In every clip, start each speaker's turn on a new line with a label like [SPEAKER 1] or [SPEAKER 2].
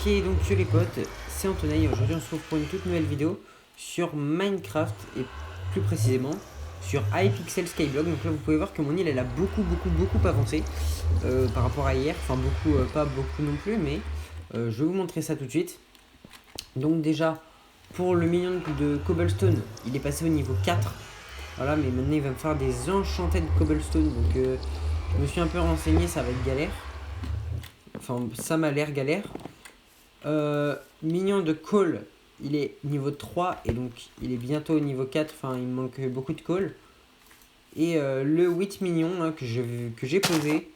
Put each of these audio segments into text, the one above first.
[SPEAKER 1] Donc les potes, c'est Antonin. Aujourd'hui on se retrouve pour une toute nouvelle vidéo sur Minecraft et plus précisément sur Hypixel Skyblock. Donc là vous pouvez voir que mon île elle a beaucoup avancé par rapport à hier. Enfin beaucoup, pas beaucoup non plus, mais je vais vous montrer ça tout de suite. Donc déjà pour le minion de cobblestone, il est passé au niveau 4. Voilà, mais maintenant il va me faire des enchantés de cobblestone. Donc je me suis un peu renseigné, ça va être galère. Enfin ça m'a l'air galère. Mignon de coal, il est niveau 3 et donc il est bientôt au niveau 4. Enfin, il me manque beaucoup de coal. Et le 8 mignon hein, que j'ai posé,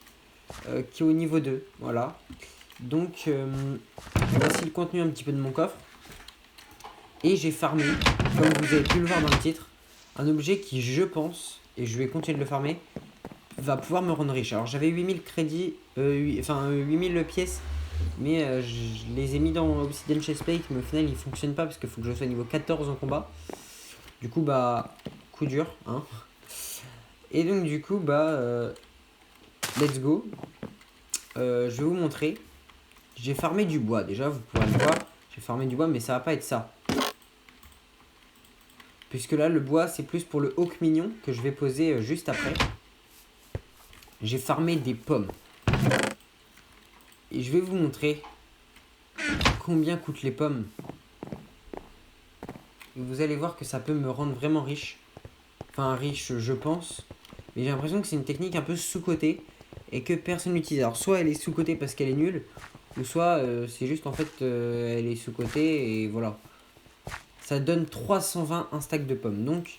[SPEAKER 1] qui est au niveau 2. Voilà. Donc, voici le contenu un petit peu de mon coffre. Et j'ai farmé, comme vous avez pu le voir dans le titre, un objet qui, je pense, et je vais continuer de le farmer, va pouvoir me rendre riche. Alors, j'avais 8000 crédits, 8000 pièces. Mais je les ai mis dans Obsidian Chestplate, mais au final ils fonctionnent pas parce qu'il faut que je sois niveau 14 en combat. Du coup bah coup dur hein. Et donc du coup let's go. Je vais vous montrer. J'ai farmé du bois déjà, vous pourrez le voir. J'ai farmé du bois mais ça va pas être ça. Puisque là le bois c'est plus pour le hawk mignon que je vais poser juste après. J'ai farmé des pommes. Et je vais vous montrer combien coûtent les pommes. Et vous allez voir que ça peut me rendre vraiment riche. Enfin riche je pense. Mais j'ai l'impression que c'est une technique un peu sous-cotée. Et que personne n'utilise. Alors soit elle est sous-cotée parce qu'elle est nulle. Ou soit c'est juste en fait elle est sous-cotée et voilà. Ça donne 320 un stack de pommes. Donc je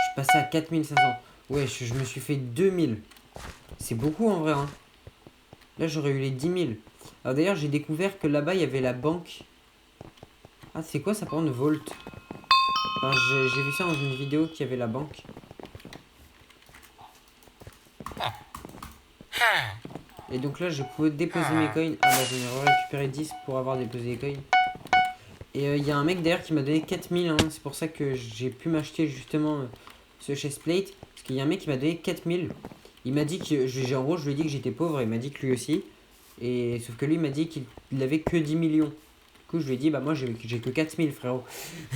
[SPEAKER 1] suis passé à 4500. Ouais je me suis fait 2000. C'est beaucoup en vrai hein. Là j'aurais eu les 10 000. Alors d'ailleurs j'ai découvert que là-bas il y avait la banque. Ah c'est quoi ça par contre Vault? Enfin, j'ai vu ça dans une vidéo qu'il y avait la banque. Et donc là je pouvais déposer mes coins. Ah bah j'en ai récupéré 10 pour avoir déposé les coins. Et il y a un mec derrière qui m'a donné 4000 hein. C'est pour ça que j'ai pu m'acheter justement ce chestplate. Parce qu'il y a un mec qui m'a donné 4000. Il m'a dit que en gros je lui ai dit que j'étais pauvre. Il m'a dit que lui aussi. Et sauf que lui il m'a dit qu'il avait que 10 millions. Du coup je lui ai dit bah moi j'ai que 4000 frérot.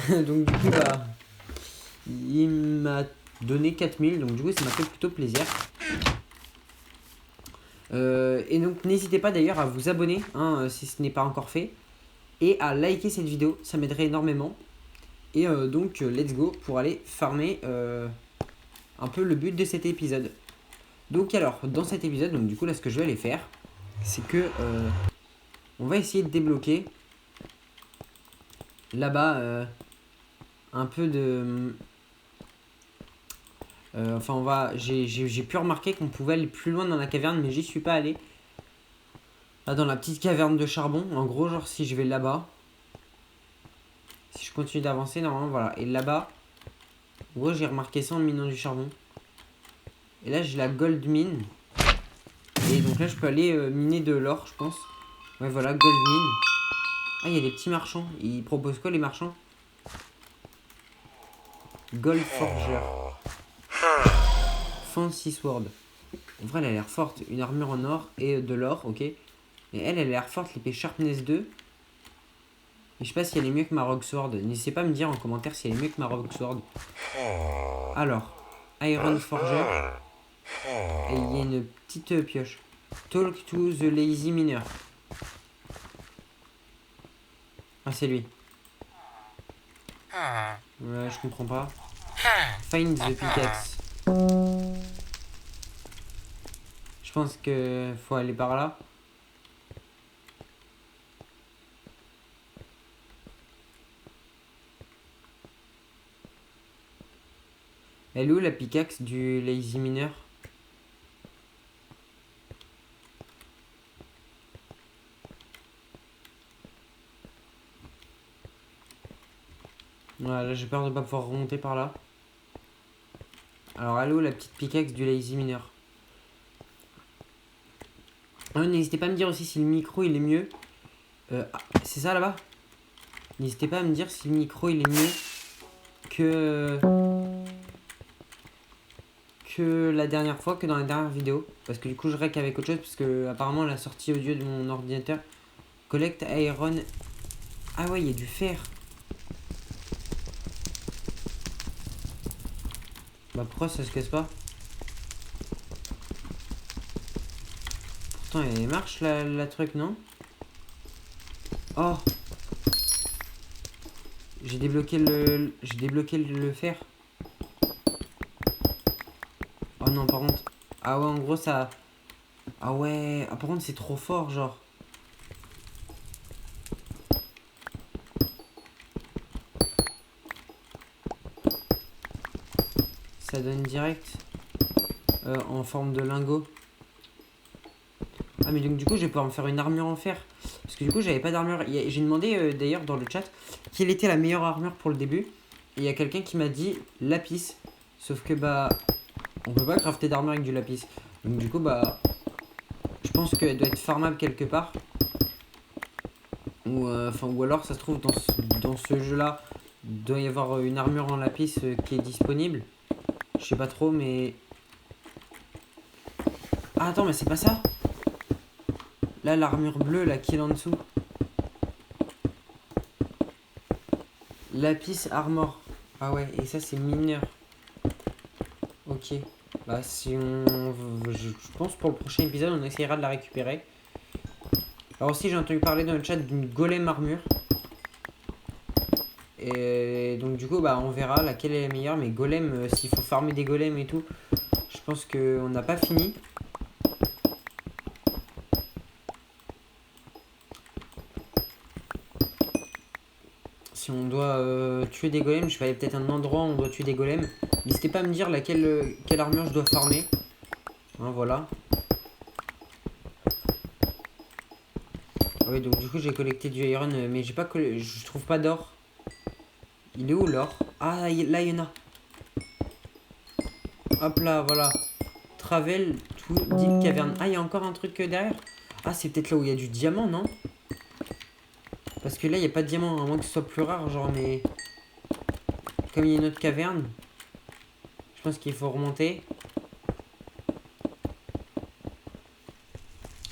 [SPEAKER 1] Donc du coup bah il m'a donné 4000. Donc du coup ça m'a fait plutôt plaisir. Et donc n'hésitez pas d'ailleurs à vous abonner hein, si ce n'est pas encore fait. Et à liker cette vidéo, ça m'aiderait énormément. Et donc let's go pour aller farmer un peu le but de cet épisode. Donc alors dans cet épisode, donc du coup là ce que je vais aller faire, c'est que on va essayer de débloquer là-bas un peu de... enfin j'ai pu remarquer qu'on pouvait aller plus loin dans la caverne mais j'y suis pas allé. Là dans la petite caverne de charbon, en gros genre si je vais là-bas, si je continue d'avancer normalement voilà, et là-bas, en gros j'ai remarqué ça en minant du charbon. Et là j'ai la gold mine. Et donc là je peux aller miner de l'or je pense. Ouais voilà gold mine. Ah il y a des petits marchands, ils proposent quoi les marchands? Gold forger. Fancy sword. En vrai elle a l'air forte, une armure en or et de l'or ok. Et elle a l'air forte, l'épée Sharpness 2. Mais je sais pas si elle est mieux que ma Rogue Sword. N'hésitez pas à me dire en commentaire si elle est mieux que ma Rogue Sword. Alors, Iron Forger. Et il y a une petite pioche. Talk to the Lazy Miner. Ah, c'est lui. Ouais, je comprends pas. Find the pickaxe. Je pense que faut aller par là. Elle est où la pickaxe du Lazy Miner? Voilà, là j'ai peur de pas pouvoir remonter par là. Alors, elle est où la petite pickaxe du Lazy Miner? N'hésitez pas à me dire aussi si le micro il est mieux. C'est ça là-bas? N'hésitez pas à me dire si le micro il est mieux que que la dernière fois, que dans la dernière vidéo. Parce que du coup, je rec avec autre chose. Parce que apparemment, la sortie audio de mon ordinateur. Collect iron. Ah ouais, il y a du fer. Bah pourquoi ça se casse pas? Pourtant, elle marche la truc, non? Oh! J'ai débloqué le fer. Oh non, par contre. Ah ouais, en gros, ça. Ah ouais. Ah, par contre, c'est trop fort, genre. Ça donne direct. En forme de lingot. Ah, mais donc, du coup, je vais pouvoir me faire une armure en fer. Parce que du coup, j'avais pas d'armure. J'ai demandé d'ailleurs dans le chat quelle était la meilleure armure pour le début. Et il y a quelqu'un qui m'a dit lapis. Sauf que bah. On peut pas crafter d'armure avec du lapis. Donc, du coup, bah. Je pense qu'elle doit être farmable quelque part. Ou alors ça se trouve dans ce jeu là il doit y avoir une armure en lapis qui est disponible. Je sais pas trop mais. Ah attends mais c'est pas ça. Là l'armure bleue là qui est en dessous. Lapis armor. Ah ouais et ça c'est mineur. Ok. Bah si on. Je pense pour le prochain épisode on essayera de la récupérer. Alors aussi j'ai entendu parler dans le chat d'une golem armure. Et donc du coup bah on verra laquelle est la meilleure. Mais golem s'il faut farmer des golems et tout. Je pense qu'on n'a pas fini. Si on doit tuer des golems, je vais aller peut-être à un endroit où on doit tuer des golems. N'hésitez pas à me dire quelle armure je dois farmer. Hein, voilà. Ah oui, donc du coup j'ai collecté du iron, mais j'ai pas je trouve pas d'or. Il est où l'or? Ah là il y en a. Hop là, voilà. Travel to deep cavern. Ah il y a encore un truc derrière. Ah c'est peut-être là où il y a du diamant, non? Parce que là il n'y a pas de diamant, à moins que ce soit plus rare, genre mais. Comme il y a une autre caverne, je pense qu'il faut remonter.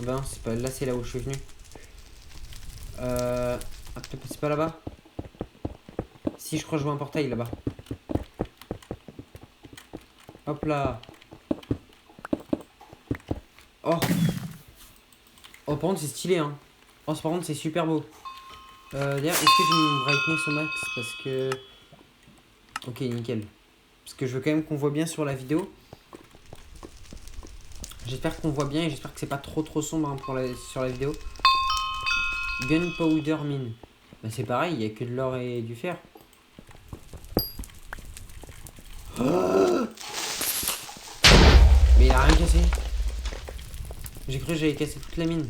[SPEAKER 1] Ben c'est pas là, c'est là où je suis venu. Ah, peut-être c'est pas là-bas. Si je crois que je vois un portail là-bas. Hop là. Oh. Oh par contre c'est stylé hein. Oh par contre c'est super beau. D'ailleurs est-ce que j'ai mis une brightness au max parce que. Ok nickel. Parce que je veux quand même qu'on voit bien sur la vidéo. J'espère qu'on voit bien et j'espère que c'est pas trop sombre hein, sur la vidéo. Gunpowder mine. Bah c'est pareil, il n'y a que de l'or et du fer. Oh mais il a rien cassé. J'ai cru que j'avais cassé toute la mine.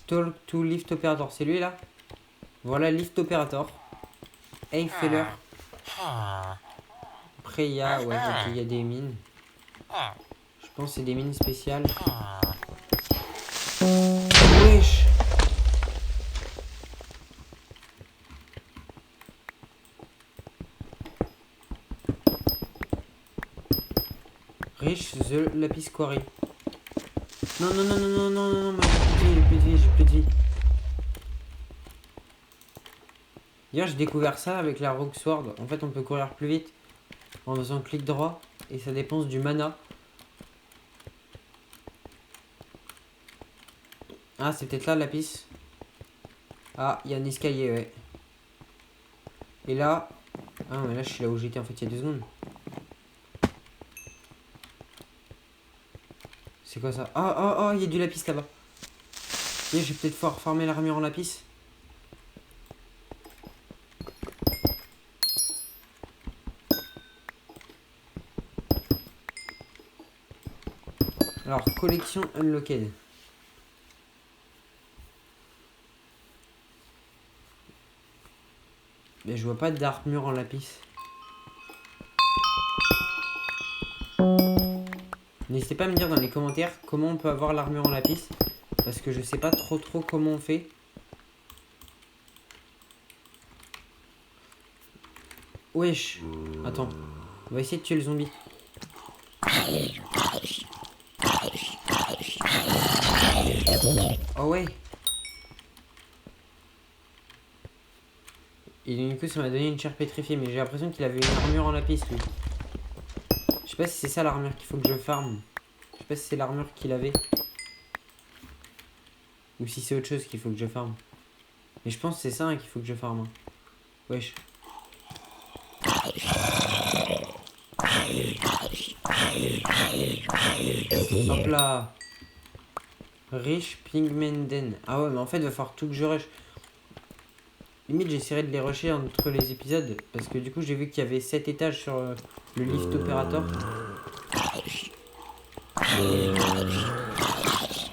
[SPEAKER 1] Talk to lift operator, c'est lui là. Voilà lift operator. Hey feller. Après il y a, ouais, ok, il y a des mines. Je pense que c'est des mines spéciales. Wesh. Rich the lapis quarry. Non, non, non, non, non, non, non, non, j'ai plus de vie, j'ai plus de vie. D'ailleurs, j'ai découvert ça avec la Rogue Sword. En fait, on peut courir plus vite en faisant clic droit et ça dépense du mana. Ah, c'est peut-être là, le lapis. Ah, il y a un escalier, ouais. Et là... Ah, mais là, je suis là où j'étais en fait il y a 2 secondes. C'est quoi ça? Oh, oh, oh, il y a du lapis là-bas. Et je vais peut-être pouvoir farmer l'armure en lapis. Alors, collection unlocked. Mais je vois pas d'armure en lapis. N'hésitez pas à me dire dans les commentaires comment on peut avoir l'armure en lapis. Parce que je sais pas trop comment on fait. Wesh. Attends. On va essayer de tuer le zombie. Oh ouais. Et du coup ça m'a donné une chair pétrifiée, mais j'ai l'impression qu'il avait une armure en lapis lui. Je sais pas si c'est ça l'armure qu'il faut que je farme. Je sais pas si c'est l'armure qu'il avait. Ou si c'est autre chose qu'il faut que je farme. Mais je pense que c'est ça hein, qu'il faut que je farme. Wesh. Hop là. Riche Pigmenden. Ah ouais mais en fait il va falloir tout que je rush. Limite j'essaierai de les rusher entre les épisodes. Parce que du coup j'ai vu qu'il y avait 7 étages sur le lift opérateur.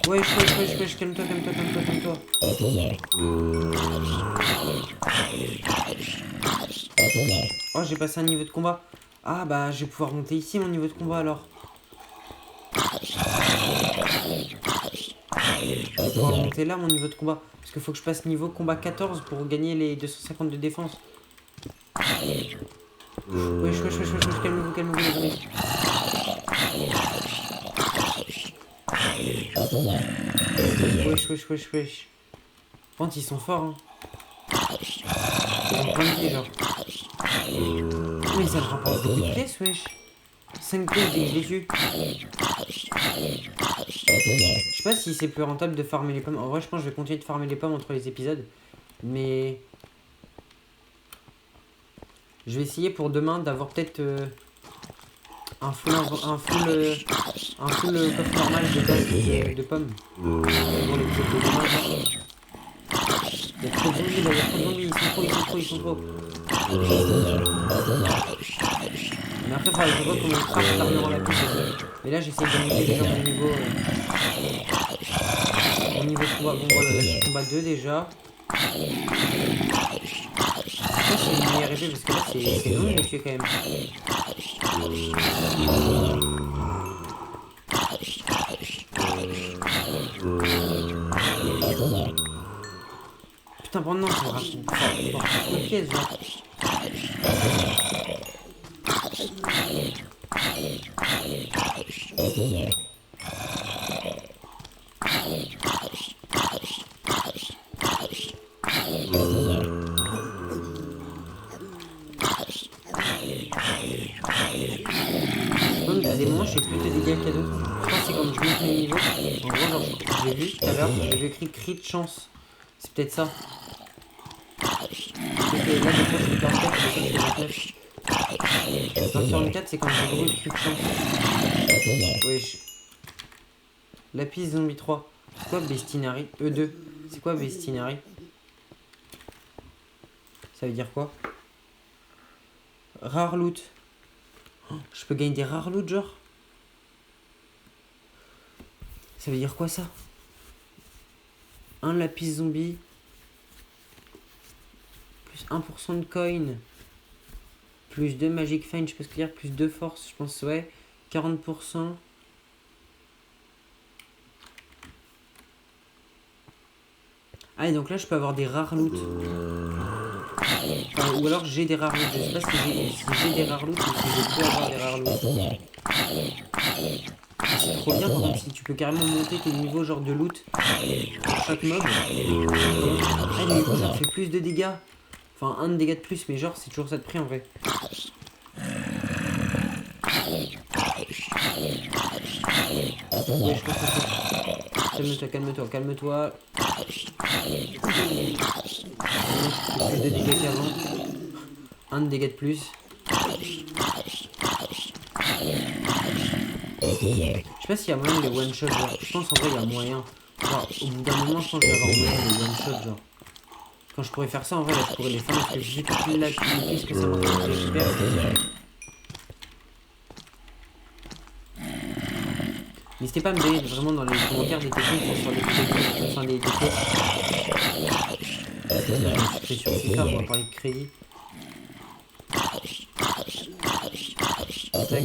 [SPEAKER 1] Wesh, calme-toi. Oh j'ai passé un niveau de combat. Ah bah je vais pouvoir monter ici mon niveau de combat alors. Je vais pouvoir monter là mon niveau de combat. Parce qu'il faut que je passe niveau combat 14 pour gagner les 250 de défense. Wesh, calmez-vous les amis. Wesh. Par contre ils sont forts hein. Ils ont plein de vie genre. Mais ça me rapporte beaucoup de pièces wesh. 5 pièces dès que je les tue. Je sais pas si c'est plus rentable de farmer les pommes. En vrai je pense que je vais continuer de farmer les pommes entre les épisodes. Mais je vais essayer pour demain d'avoir peut-être un full coffre normal de pommes. Pour l'épisode de demain. Il y a trop de zombies là, ils sont trop. Mais après, il faudra que je vois comment on craft l'armure en lapis. Mais là, j'essaie de monter déjà mon niveau. Mon niveau de combat. Bon, voilà, là, je suis combat 2 déjà. Ça, c'est une meilleure épée parce que là, c'est long de les tuer quand même. Putain, pendant ça me rapporte une pièce, genre. À des moments, je fais plus de dégâts qu'à d'autres. Je pense que c'est quand je monte mes niveaux. En gros, genre, j'ai vu tout à l'heure, j'ai vu écrit crit de chance. C'est peut-être ça. Là, des fois, je fais 44, des fois, je fais 29. Dans 44, c'est quand j'ai gros crit de chance. Wesh. Lapis zombie 3. C'est quoi Bestinari E2. C'est quoi Bestinari? Ça veut dire quoi? Rare loot. Oh, je peux gagner des rares loot genre? Ça veut dire quoi ça? Un lapis zombie. Plus 1% de coin. Plus 2 magic find, je peux ce dire. Plus 2 force, je pense ouais. 40%. Ah et donc là je peux avoir des rares loot. Enfin, ou alors j'ai des rares loot. Je sais pas si j'ai des rares loot ou si je peux avoir des rares loot. C'est trop bien par contre si tu peux carrément monter tes niveaux genre de loot pour chaque mob. Ah mais du coup ça fait plus de dégâts. Enfin un de dégâts de plus mais genre c'est toujours ça de prix en vrai. Ouais, je calme-toi. Plus de dégâts qu'avant. Un de dégâts de plus. Je sais pas s'il y a moyen de les one shot genre. Je pense en vrai il y a moyen. Genre au bout d'un moment je pense qu'il va y avoir moyen de les one shot genre. Quand je pourrais faire ça en vrai là je pourrais les faire parce que j'ai toute la piste que ça m'a fait super. N'hésitez pas à me donner vraiment dans les commentaires des techniques sur les techniques, enfin des tests. Je suis sur FIFA, on va parler de crédit. Tac.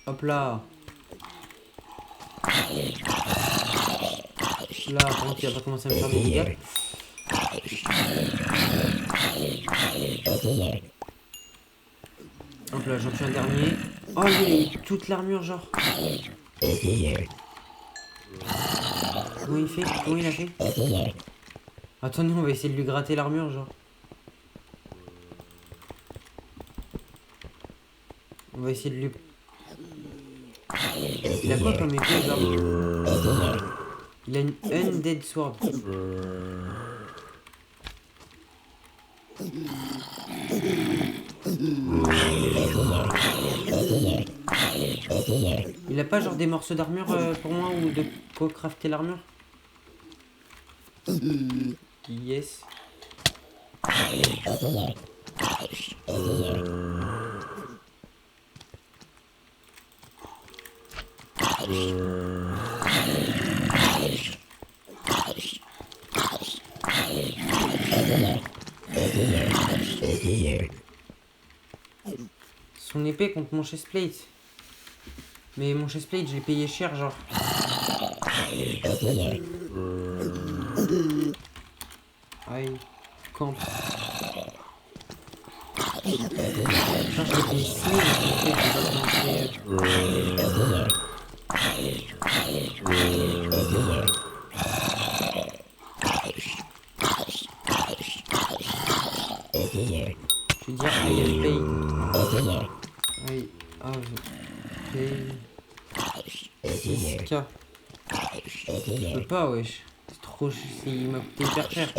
[SPEAKER 1] Hop là. Là, par contre, il va pas commencer à me faire des dégâts. Hop là, j'en tue un dernier. Oh, il a toute l'armure, genre. Comment il fait? Comment il a fait? Attendez, on va essayer de lui gratter l'armure, genre. On va essayer de lui... Il a quoi comme épée, genre? Il a une Undead Sword. Il a pas genre des morceaux d'armure pour moi ou de quoi crafter l'armure? Yes. Son épée contre mon chestplate. Mais mon chestplate, je l'ai payé cher, genre. Aïe, camp. Genre, je l'ai payé 6 000, je vais dire I have paid. I have paid 6K. Je peux pas, wesh. C'est trop... Il m'a coûté hyper cher.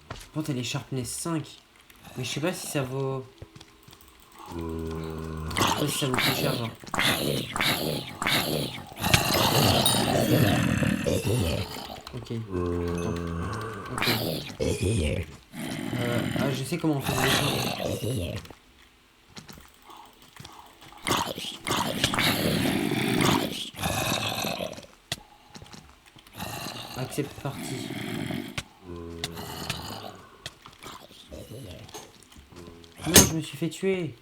[SPEAKER 1] Par contre, elle est Sharpness 5. Mais je sais pas si ça vaut... Je sais pas si ça vaut plus cher, genre. Ok. Attends. Ok. Ah, je sais comment on fait le dessin. Accepte partie. Non, je me suis fait tuer.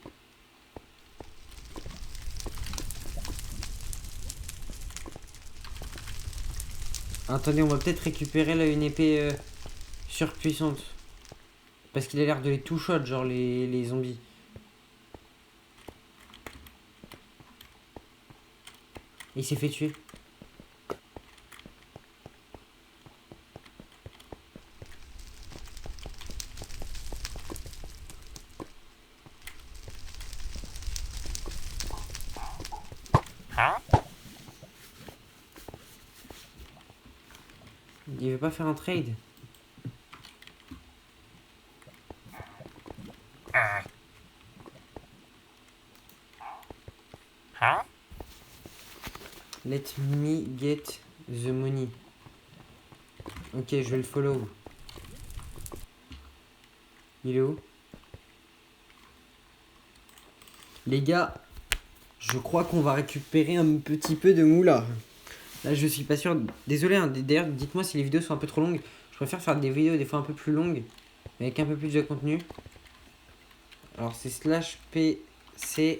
[SPEAKER 1] Attendez, on va peut-être récupérer là une épée surpuissante. Parce qu'il a l'air de les two-shot, genre les zombies. Et il s'est fait tuer. Il veut pas faire un trade. Let me get the money. Ok, je vais le follow. Il est où? Les gars, je crois qu'on va récupérer un petit peu de moula. Là, je suis pas sûr. Désolé, hein. D'ailleurs, dites-moi si les vidéos sont un peu trop longues. Je préfère faire des vidéos des fois un peu plus longues, mais avec un peu plus de contenu. Alors, c'est /pc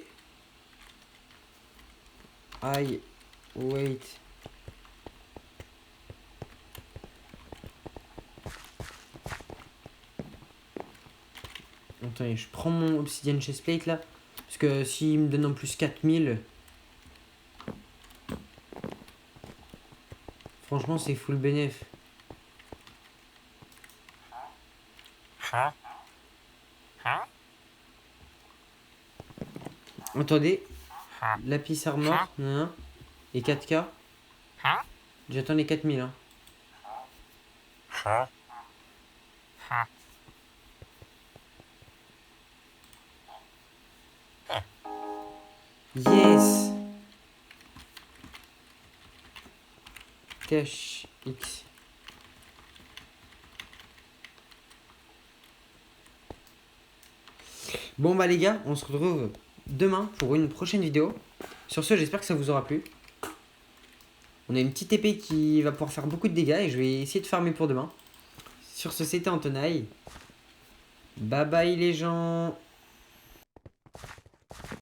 [SPEAKER 1] I wait. Attendez, je prends mon obsidian chestplate là. Parce que s'il me donne en plus 4000, franchement, c'est full bénéf. Attendez, lapis armor, nan, et 4K. J'attends les 4000. Hein. Yes! Cache X. Bon bah les gars, on se retrouve demain pour une prochaine vidéo. Sur ce, j'espère que ça vous aura plu. On a une petite épée qui va pouvoir faire beaucoup de dégâts et je vais essayer de farmer pour demain. Sur ce, c'était Antonaille. Bye bye les gens.